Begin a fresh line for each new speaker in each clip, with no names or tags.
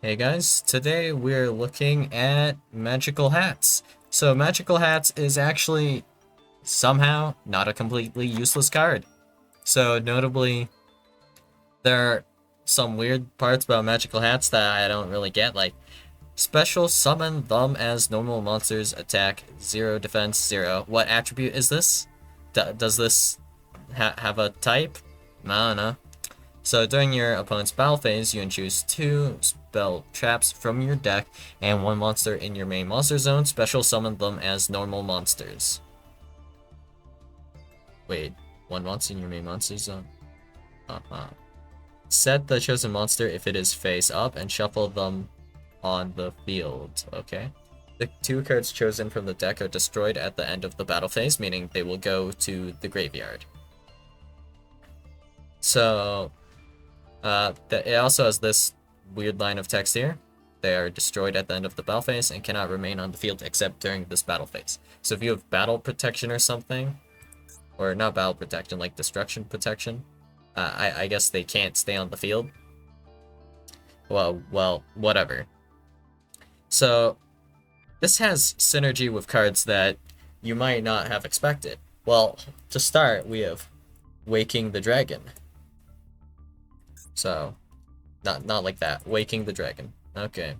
Hey guys, today we're looking at magical hats. So magical hats is actually somehow not a completely useless card. So notably, there are some weird parts about magical hats that I don't really get, like special summon them as normal monsters, attack 0, defense 0. What attribute is this? Does this have a type? I don't know. So during your opponent's battle phase, you can choose 2 spell traps from your deck and 1 monster in your main monster zone. Special summon them as normal monsters. Wait, 1 monster in your main monster zone? Uh-huh. Set the chosen monster if it is face up and shuffle them on the field. Okay. The 2 cards chosen from the deck are destroyed at the end of the battle phase, meaning they will go to the graveyard. So it also has this weird line of text here. They are destroyed at the end of the battle phase and cannot remain on the field except during this battle phase. So if you have battle protection or something, or not battle protection, like destruction protection, I guess they can't stay on the field. Well, whatever. So this has synergy with cards that you might not have expected. Well, to start, we have Waking the Dragon. So not like that. Waking the Dragon. Okay.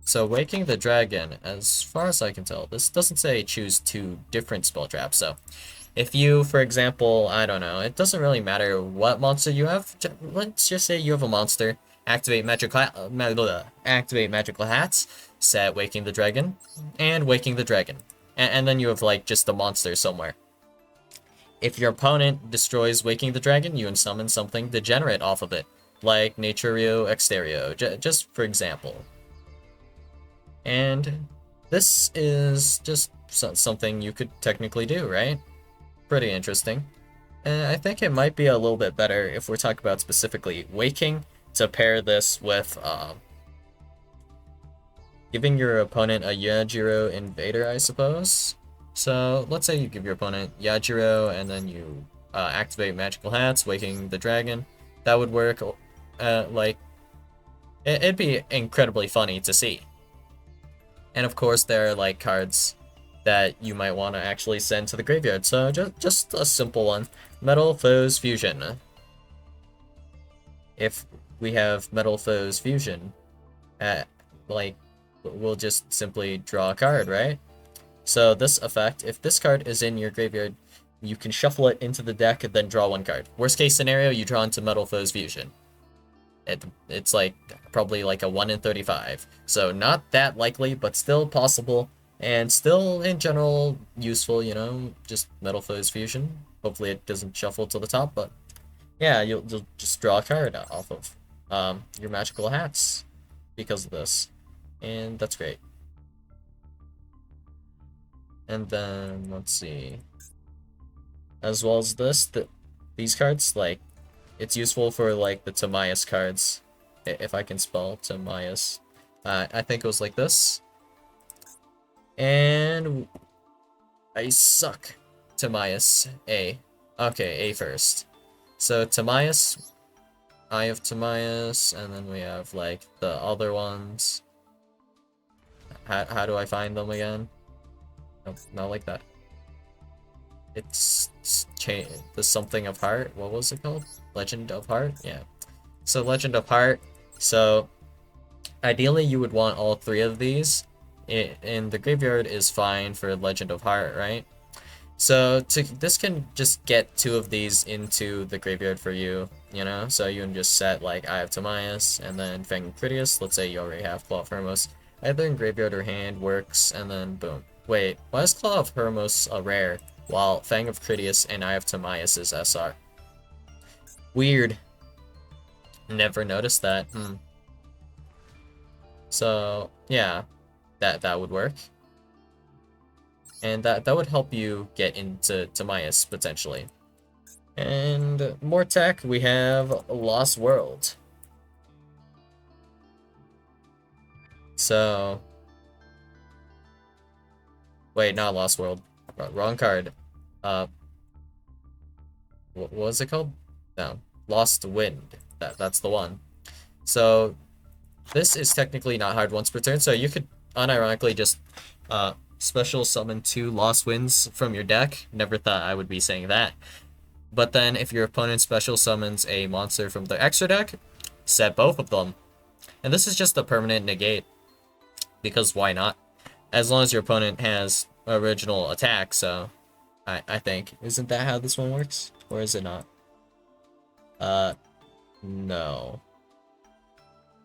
So Waking the Dragon, as far as I can tell, this doesn't say choose 2 different spell traps. So if you, for example, I don't know, it doesn't really matter what monster you have. Let's just say you have a monster. Activate magical hats. Set Waking the Dragon, and Waking the Dragon, and then you have like just a monster somewhere. If your opponent destroys Waking the Dragon, you can summon something degenerate off of it, like Naturio Exterio, just for example. And this is just something you could technically do, right? Pretty interesting. And I think it might be a little bit better if we're talking about specifically Waking to pair this with giving your opponent a Yugioh Invader, I suppose. So let's say you give your opponent Yajiro and then you activate Magical Hats, Waking the Dragon. That would work. Like, it'd be incredibly funny to see. And of course, there are like cards that you might want to actually send to the graveyard. So just a simple one, Metal Foes Fusion. If we have Metal Foes Fusion, like we'll just simply draw a card, right? So this effect, if this card is in your graveyard, you can shuffle it into the deck and then draw 1 card. Worst case scenario, you draw into Metal Foes Fusion. It's like probably like a 1 in 35. So not that likely, but still possible. And still, in general, useful, you know, just Metal Foes Fusion. Hopefully it doesn't shuffle to the top, but yeah, you'll just draw a card off of your magical hats because of this. And that's great. And then, let's see. As well as this, these cards, like, it's useful for, like, the Timaeus cards. If I can spell Timaeus. I think it was like this. And I suck. Timaeus. A. Okay, A first. So Timaeus, I have Timaeus, and then we have, like, the other ones. How do I find them again? Nope, not like that. It's the something of heart. What was it called? Legend of Heart? Yeah. So Legend of Heart. So ideally you would want all 3 of these. In the graveyard is fine for Legend of Heart, right? So this can just get 2 of these into the graveyard for you, you know? So you can just set like I have Timaeus and then Fang Critias. Let's say you already have Claw of Hermos. Either in graveyard or hand works, and then boom. Wait, why is Claw of Hermos a rare, while Fang of Critias and Eye of Timaeus is SR? Weird. Never noticed that. So yeah, that would work. And that would help you get into Timaeus potentially. And more tech, we have Lost World. So wait, not Lost World. Wrong card. What was it called? No, Lost Wind. That's the one. So this is technically not hard once per turn, so you could unironically just special summon 2 Lost Winds from your deck. Never thought I would be saying that. But then if your opponent special summons a monster from the extra deck, set both of them. And this is just a permanent negate, because why not? As long as your opponent has original attack, so I think. Isn't that how this one works? Or is it not? No.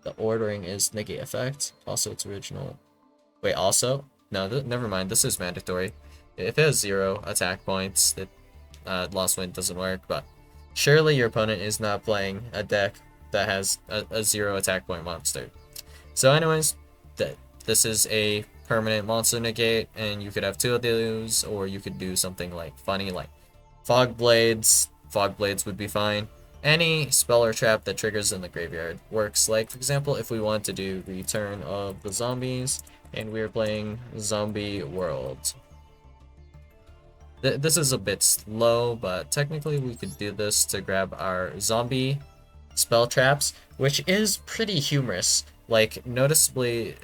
The ordering is negate effect. Also, it's original. Wait, also? No, never mind. This is mandatory. If it has 0 attack points, that Lost Wind doesn't work, but surely your opponent is not playing a deck that has a 0 attack point monster. So anyways, this is a permanent monster negate, and you could have 2 of those, or you could do something like funny like Fog Blades. Fog Blades would be fine. Any spell or trap that triggers in the graveyard works. Like, for example, if we want to do Return of the Zombies, and we're playing Zombie World. This is a bit slow, but technically we could do this to grab our zombie spell traps, which is pretty humorous. Like, noticeably,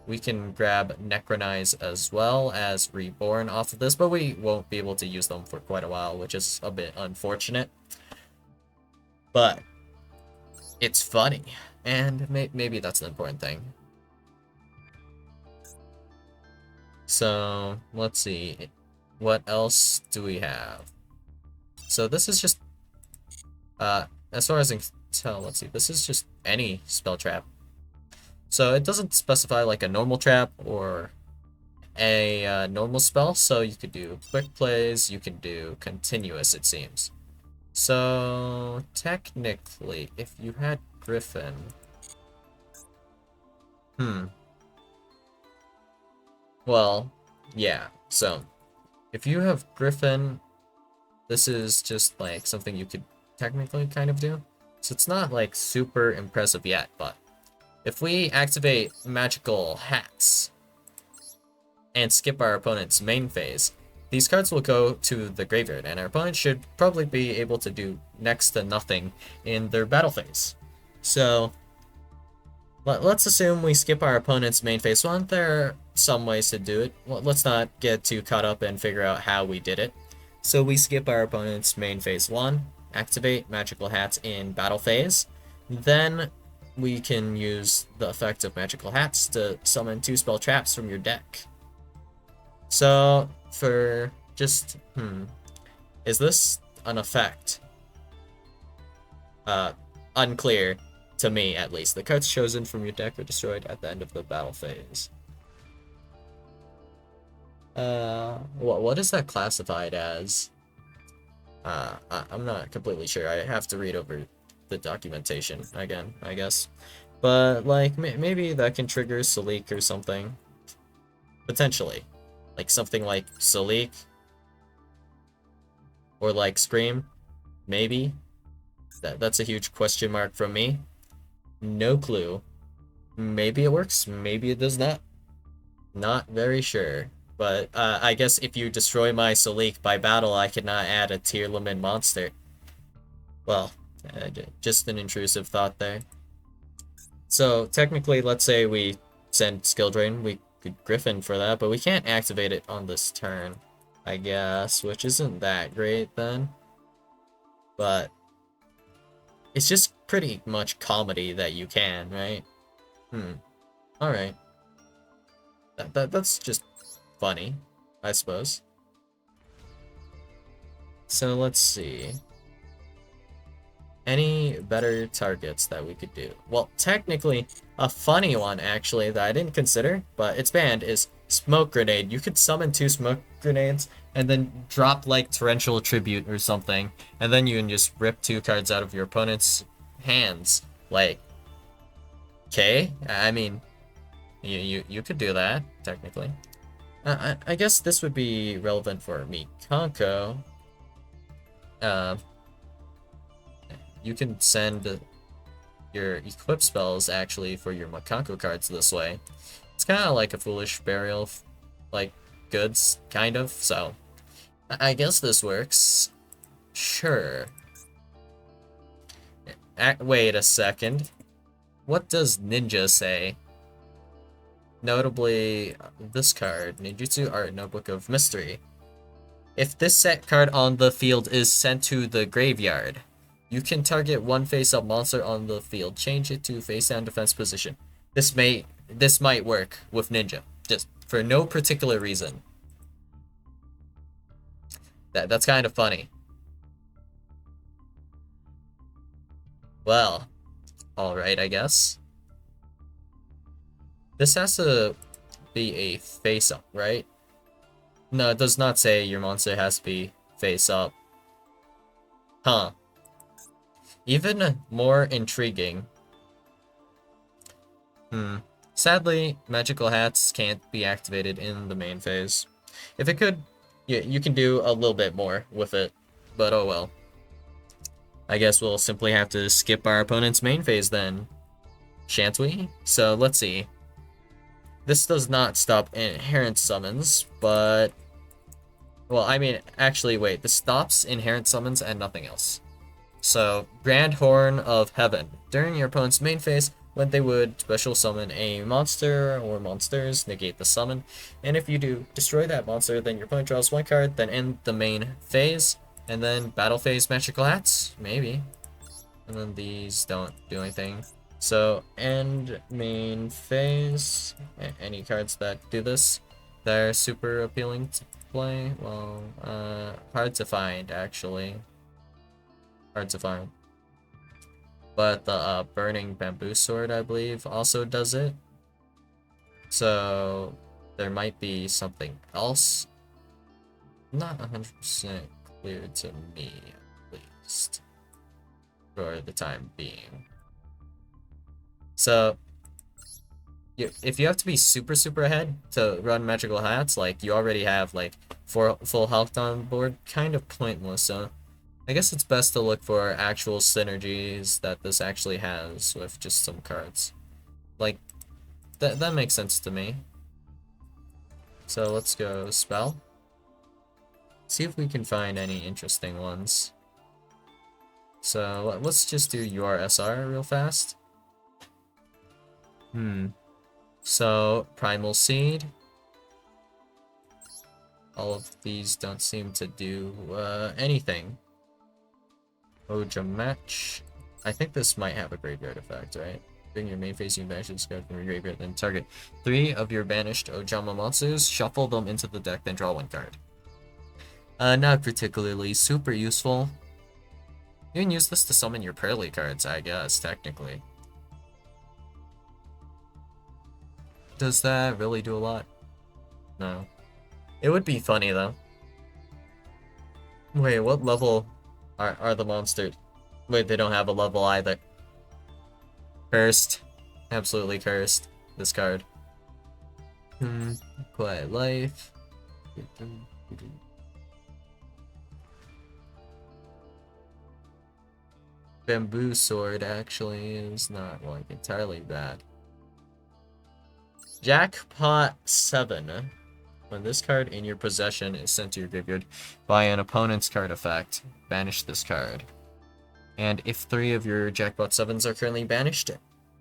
we can grab Necronize as well as Reborn off of this, but we won't be able to use them for quite a while, which is a bit unfortunate. But it's funny, and maybe that's the important thing. So, let's see. What else do we have? So this is just, as far as I can tell, let's see. This is just any spell trap. So it doesn't specify like a normal trap or a normal spell. So you could do quick plays, you can do continuous, it seems. So technically, if you had Griffin, well, yeah. So if you have Griffin, this is just like something you could technically kind of do. So it's not like super impressive yet, but if we activate magical hats and skip our opponent's main phase, these cards will go to the graveyard, and our opponent should probably be able to do next to nothing in their battle phase. So let's assume we skip our opponent's main phase. Well, there are some ways to do it. Well, let's not get too caught up and figure out how we did it. So we skip our opponent's main phase 1, activate magical hats in battle phase, then we can use the effect of magical hats to summon 2 spell traps from your deck. So for just is this an effect? Unclear to me, at least. The cards chosen from your deck are destroyed at the end of the battle phase. What is that classified as? I'm not completely sure. I have to read over the documentation again, I guess. But like maybe that can trigger Salik or something. Potentially. Like something like Salik. Or like Scream. Maybe. That's a huge question mark from me. No clue. Maybe it works, maybe it does not. Not very sure. But I guess if you destroy my Salik by battle, I cannot add a tier limit monster. Well, just an intrusive thought there. So technically, let's say we send Skill Drain, we could Griffin for that, but we can't activate it on this turn, I guess, which isn't that great then. But it's just pretty much comedy that you can, right? Alright. That's just funny, I suppose. So let's see. Any better targets that we could do? Well, technically, a funny one, actually, that I didn't consider, but it's banned, is Smoke Grenade. You could summon 2 Smoke Grenades, and then drop, like, Torrential Tribute or something, and then you can just rip 2 cards out of your opponent's hands. Like, okay? I mean, you could do that, technically. I guess this would be relevant for Mikanko. You can send your equip spells actually for your Mikanko cards this way. It's kind of like a Foolish Burial, like goods, kind of. So I guess this works. Sure. Wait a second. What does Ninja say? Notably, this card, Ninjutsu Art Notebook of Mystery. If this set card on the field is sent to the graveyard, you can target one face-up monster on the field. Change it to face-down defense position. This might work with Ninja, just for no particular reason. That's kind of funny. Well, all right, I guess. This has to be a face-up, right? No, it does not say your monster has to be face-up. Huh. Even more intriguing. Sadly, magical hats can't be activated in the main phase. If it could, you can do a little bit more with it, but oh well. I guess we'll simply have to skip our opponent's main phase then, shan't we? So let's see. This does not stop inherent summons, but... Well, I mean, actually, wait. This stops inherent summons and nothing else. So, Grand Horn of Heaven. During your opponent's main phase, when they would special summon a monster or monsters, negate the summon. And if you do destroy that monster, then your opponent draws one card, then end the main phase. And then battle phase magical hats? Maybe. And then these don't do anything. So, end main phase. Any cards that do this, they're super appealing to play. Well, hard to find, actually. Hard to find. But the Burning Bamboo Sword, I believe, also does it. So, there might be something else. Not 100% clear to me, at least. For the time being. So, if you have to be super ahead to run magical hats, like you already have like 4 full health on board, kind of pointless. So I guess it's best to look for actual synergies that this actually has with just some cards. Like that makes sense to me. So let's go spell. See if we can find any interesting ones. So let's just do URSR real fast. So, Primal Seed. All of these don't seem to do anything. Oja Match. I think this might have a graveyard effect, right? During your main phase, you banish this card from your graveyard, then target 3 of your banished Ojama monsters, shuffle them into the deck, then draw 1 card. Not particularly super useful. You can use this to summon your Pearly cards, I guess, technically. Does that really do a lot? No. It would be funny, though. Wait, what level are the monsters? Wait, they don't have a level either. Cursed. Absolutely cursed. This card. Quiet Life. Bamboo Sword, actually, is not, like, entirely bad. Jackpot 7. When this card in your possession is sent to your graveyard by an opponent's card effect, banish this card. And if 3 of your Jackpot 7s are currently banished,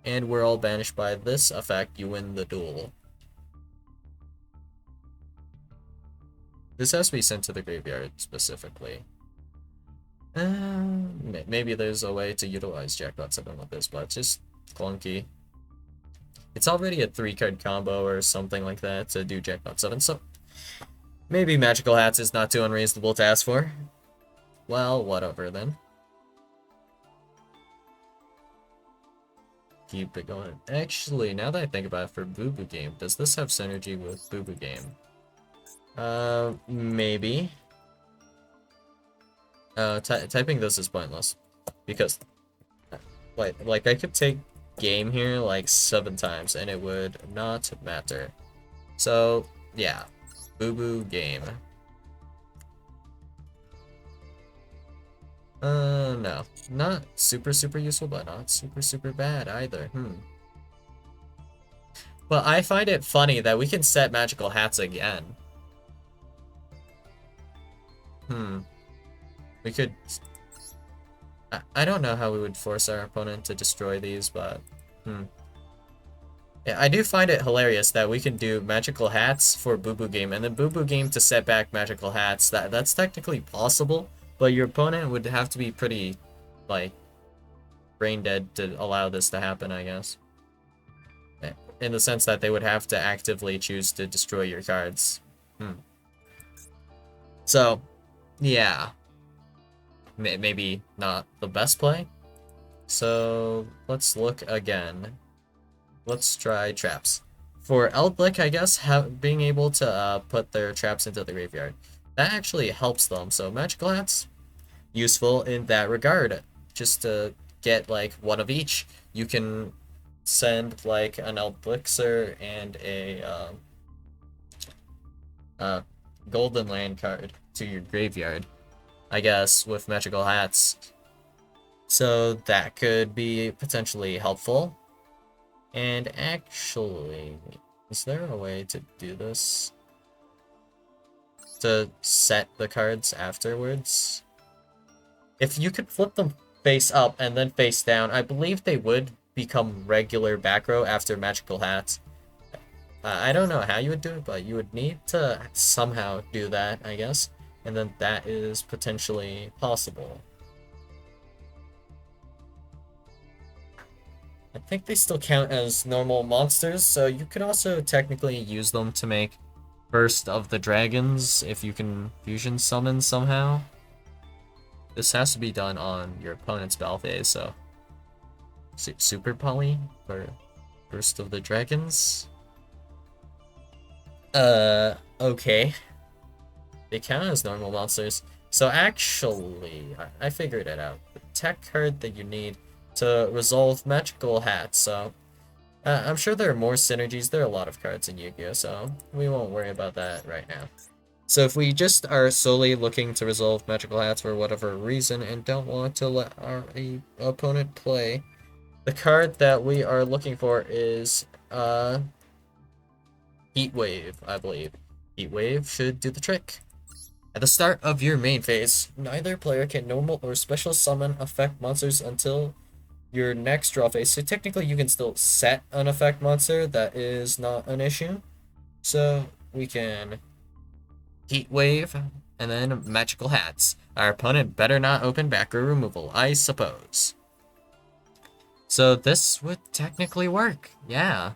and we're all banished by this effect, you win the duel. This has to be sent to the graveyard, specifically. Maybe there's a way to utilize Jackpot 7 with this, but it's just clunky. It's already a 3-card combo or something like that to do Jackpot 7, so maybe Magical Hats is not too unreasonable to ask for. Well, whatever then. Keep it going. Actually, now that I think about it, for Boo Boo Game, does this have synergy with Boo Boo Game? Maybe. Typing this is pointless. Because, like I could take game here like 7 times and it would not matter. So yeah, Boo Boo Game. No, not super useful, but not super bad either. But I find it funny that we can set magical hats again. We could... I don't know how we would force our opponent to destroy these, but Hmm. Yeah, I do find it hilarious that we can do magical hats for Boo Boo Game, and then Boo Boo Game to set back magical hats. That's technically possible, but your opponent would have to be pretty, like, brain dead to allow this to happen, I guess. In the sense that they would have to actively choose to destroy your cards. Hmm. So, yeah, maybe not the best play. So let's look again. Let's try traps. For Eldlick, I guess, being able to put their traps into the graveyard. That actually helps them, so Magical Hat's useful in that regard. Just to get, like, one of each. You can send, like, an Elixir and a Golden Land card to your graveyard, I guess, with Magical Hats. So that could be potentially helpful. And actually, is there a way to do this? To set the cards afterwards? If you could flip them face up and then face down, I believe they would become regular back row after Magical Hats. I don't know how you would do it, but you would need to somehow do that, I guess. And then that is potentially possible. I think they still count as normal monsters, so you could also technically use them to make Burst of the Dragons if you can fusion summon somehow. This has to be done on your opponent's battle phase, so Super Poly for Burst of the Dragons. Okay. They count as normal monsters. So actually, I figured it out. The tech card that you need to resolve Magical Hats, so I'm sure there are more synergies. There are a lot of cards in Yu-Gi-Oh, so we won't worry about that right now. So if we just are solely looking to resolve Magical Hats for whatever reason and don't want to let our opponent play, the card that we are looking for is Heat Wave, I believe. Heat Wave should do the trick. At the start of your main phase, neither player can normal or special summon effect monsters until your next draw phase. So technically you can still set an effect monster, that is not an issue. So we can Heat Wave and then Magical Hats. Our opponent better not open back row removal, I suppose. So this would technically work, yeah.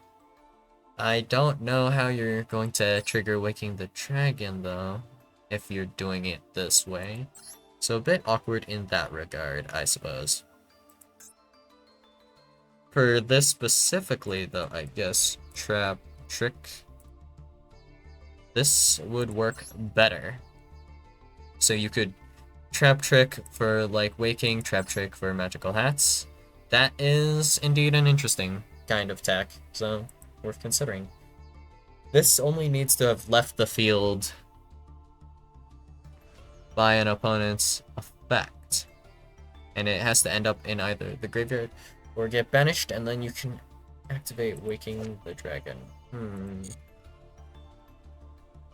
I don't know how you're going to trigger Waking the Dragon though, if you're doing it this way. So a bit awkward in that regard, I suppose. For this specifically, though, I guess, Trap Trick, this would work better. So you could Trap Trick for, like, Waking, Trap Trick for Magical Hats. That is indeed an interesting kind of tech, so worth considering. This only needs to have left the field by an opponent's effect. And it has to end up in either the graveyard or get banished, and then you can activate Waking the Dragon.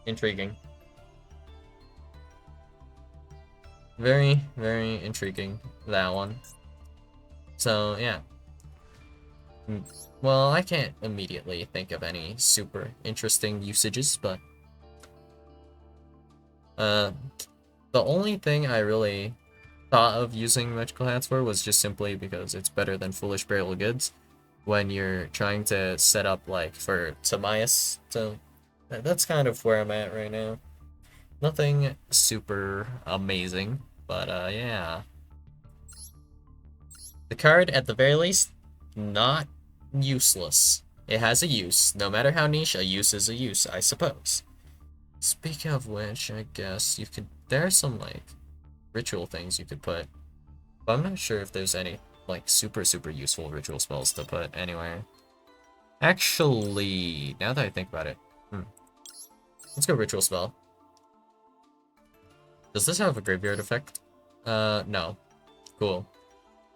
Intriguing. Very, very intriguing, that one. So, yeah. Well, I can't immediately think of any super interesting usages, but the only thing I really thought of using Magical Hats for was just simply because it's better than Foolish Burial Goods when you're trying to set up, like, for Timaeus. So that's kind of where I'm at right now. Nothing super amazing, but yeah. The card, at the very least, not useless. It has a use. No matter how niche, a use is a use, I suppose. Speaking of which, I guess you could... There are some, like, ritual things you could put. But I'm not sure if there's any, like, super useful ritual spells to put anywhere. Actually, now that I think about it, let's go ritual spell. Does this have a graveyard effect? No. Cool.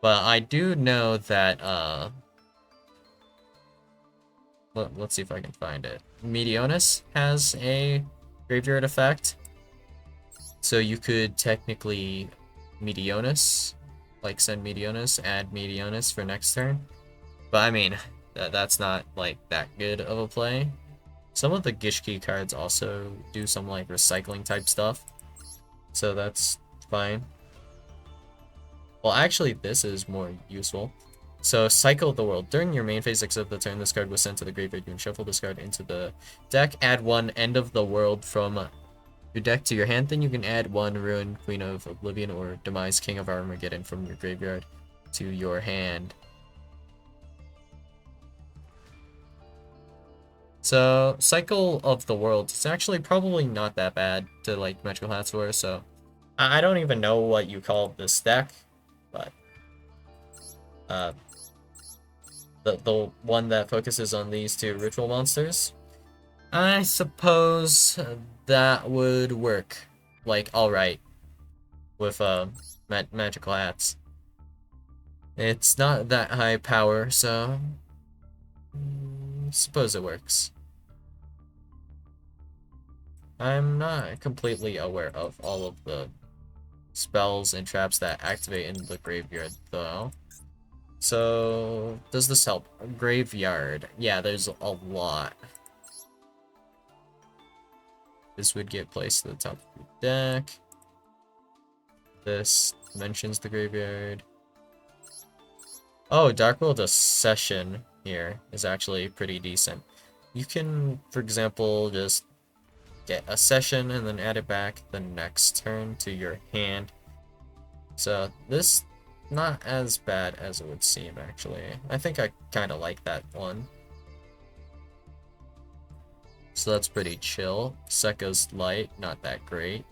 But I do know that, let's see if I can find it. Meteonis has a graveyard effect. So you could technically Meteonis, like send Meteonis, add Meteonis for next turn. But I mean, that's not like that good of a play. Some of the Gishki cards also do some like recycling type stuff, so that's fine. Well, actually, this is more useful. So, Cycle of the World. During your main phase, except the turn this card was sent to the graveyard, you can shuffle this card into the deck. Add one End of the World from your deck to your hand. Then you can add one Ruin, Queen of Oblivion, or Demise, King of Armageddon from your graveyard to your hand. So, Cycle of the World is actually probably not that bad to like Magical Hats for, so I don't even know what you call this deck, but uh, the one that focuses on these two ritual monsters, I suppose that would work, like, alright, with Magical Hats. It's not that high power, so suppose it works. I'm not completely aware of all of the spells and traps that activate in the graveyard, though. So, does this help? Graveyard. Yeah, there's a lot. This would get placed to the top of your deck. This mentions the graveyard. Oh, Dark World Accession here is actually pretty decent. You can, for example, just get a session and then add it back the next turn to your hand. So this not as bad as it would seem, actually. I think I kind of like that one. So that's pretty chill. Sekka's Light, not that great.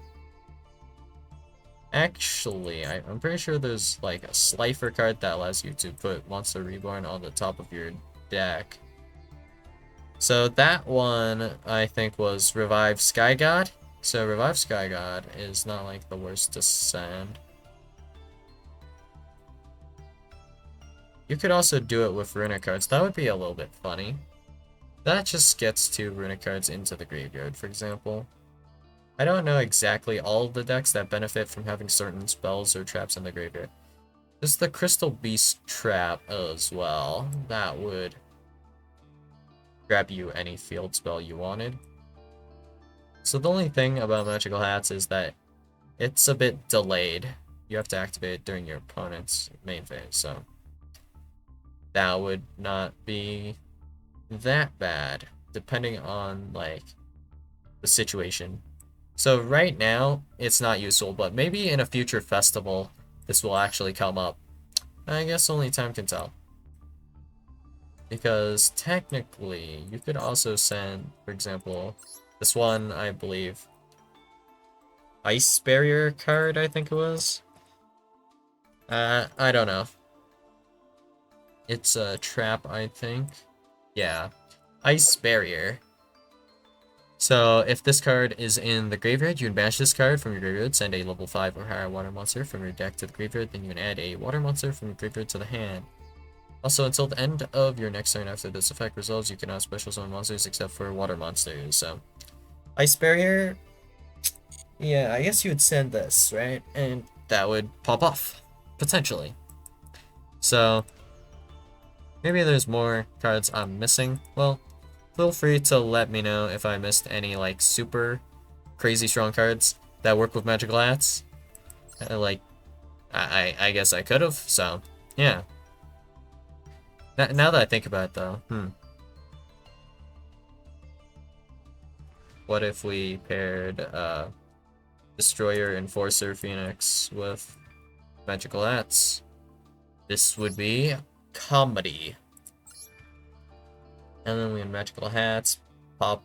Actually, I'm pretty sure there's like a Slifer card that allows you to put Monster Reborn on the top of your deck. So that one, I think, was Revive Sky God. So Revive Sky God is not like the worst to send. You could also do it with Runic cards. That would be a little bit funny. That just gets two Runic cards into the graveyard, for example. I don't know exactly all of the decks that benefit from having certain spells or traps in the graveyard. There's the Crystal Beast trap as well. That would grab you any field spell you wanted. So the only thing about Magical Hats is that it's a bit delayed. You have to activate it during your opponent's main phase, so that would not be that bad, depending on, like, the situation. So right now, it's not useful, but maybe in a future festival, this will actually come up. I guess only time can tell. Because technically, you could also send, for example, this one, I believe, Ice Barrier card, I think it was. I don't know. It's a trap, I think. Yeah. Ice Barrier. So, if this card is in the graveyard, you can banish this card from your graveyard, send a level 5 or higher water monster from your deck to the graveyard, then you can add a water monster from your graveyard to the hand. Also, until the end of your next turn after this effect resolves, you cannot special summon monsters except for water monsters. So, Ice Barrier, yeah, I guess you would send this, right? And that would pop off, potentially. So, maybe there's more cards I'm missing. Well, feel free to let me know if I missed any, like, super crazy strong cards that work with Magical Hats. Like, I guess I could have, so, yeah. Now that I think about it, though, what if we paired, Destroyer, Enforcer, Phoenix with Magical Hats? This would be comedy. And then we have Magical Hats, pop,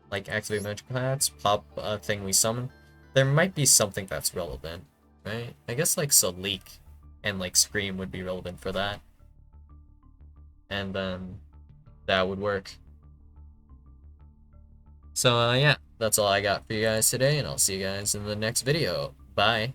like, activate Magical Hats, pop a thing we summon. There might be something that's relevant, right? I guess, like, Salik and, like, Scream would be relevant for that. And then that would work. So, yeah, that's all I got for you guys today, and I'll see you guys in the next video. Bye!